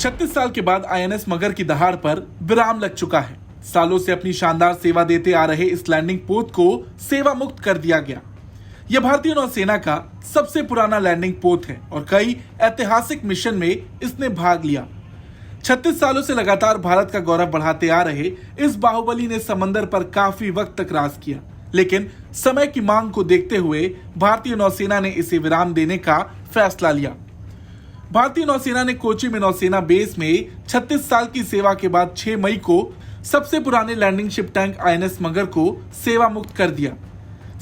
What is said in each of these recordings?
36 साल के बाद आईएनएस मगर की दहाड़ पर विराम लग चुका है। सालों से अपनी शानदार सेवा देते आ रहे इस लैंडिंग पोत को सेवा मुक्त कर दिया गया। यह भारतीय नौसेना का सबसे पुराना लैंडिंग पोत है और कई ऐतिहासिक मिशन में इसने भाग लिया। 36 सालों से लगातार भारत का गौरव बढ़ाते आ रहे इस बाहुबली ने समंदर पर काफी वक्त तक राज किया, लेकिन समय की मांग को देखते हुए भारतीय नौसेना ने इसे विराम देने का फैसला लिया। भारतीय नौसेना ने कोची में नौसेना बेस में 36 साल की सेवा के बाद 6 मई को सबसे पुराने लैंडिंग शिप टैंक आईएनएस मगर को सेवा मुक्त कर दिया।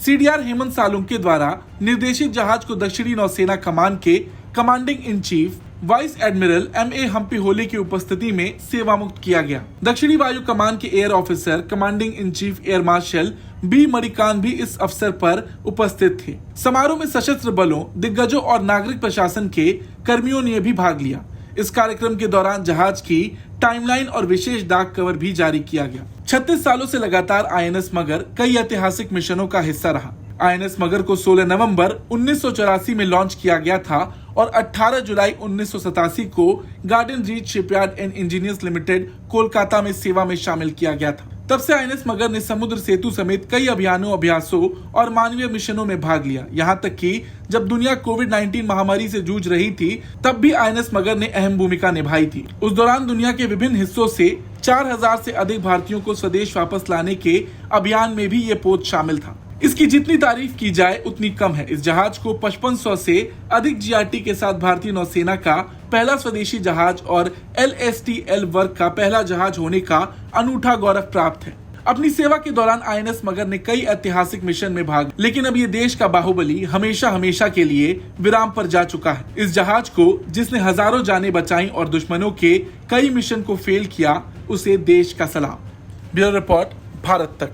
सीडीआर हेमंत सालुंके द्वारा निर्देशित जहाज को दक्षिणी नौसेना कमान के commanding in chief vice admiral M A Hampiholi की उपस्थिति में सेवा मुक्त किया गया। दक्षिणी वायु कमान के air officer commanding in chief air marshal B Manikant भी इस अवसर पर उपस्थित थे। समारोह में सशस्त्र बलों, दिग्गजों और नागरिक प्रशासन के कर्मियों ने भी भाग लिया। इस कार्यक्रम के दौरान जहाज की टाइमलाइन और विशेष डाक कवर भी जारी किया गया। 36 सालों से लगातार आईएनएस मगर कई ऐतिहासिक मिशनों का हिस्सा रहा। आईएनएस मगर को 16 नवंबर 1984 में लॉन्च किया गया था और 18 जुलाई 1987 को garden reach shipyard and engineers limited Kolkata में सेवा में शामिल किया गया था। तब से आईएनएस मगर ने समुद्र सेतु समेत कई अभियानों, अभ्यासों और मानवीय मिशनों में भाग लिया। यहाँ तक कि जब दुनिया कोविड-19 महामारी से जूझ रही थी, तब भी आईएनएस मगर ने अहम भूमिका निभाई थी। उस दौरान दुनिया के विभिन्न हिस्सों से 4000 से अधिक भारतीयों को स्वदेश वापस लाने के अभियान में भी ये पोत शामिल था। इसकी जितनी तारीफ की जाए उतनी कम है। इस जहाज को 5500 से अधिक जीआरटी के साथ भारतीय नौसेना का पहला स्वदेशी जहाज और LSTL वर्ग का पहला जहाज होने का अनूठा गौरव प्राप्त है। अपनी सेवा के दौरान आईएनएस मगर ने कई ऐतिहासिक मिशन में भाग, लेकिन अब ये देश का बाहुबली हमेशा के लिए विराम पर जा चुका है। इस जहाज को जिसने हजारों जानें बचाई और दुश्मनों के कई मिशन को फेल किया, उसे देश का सलाम। ब्यूरो रिपोर्ट, भारत तक।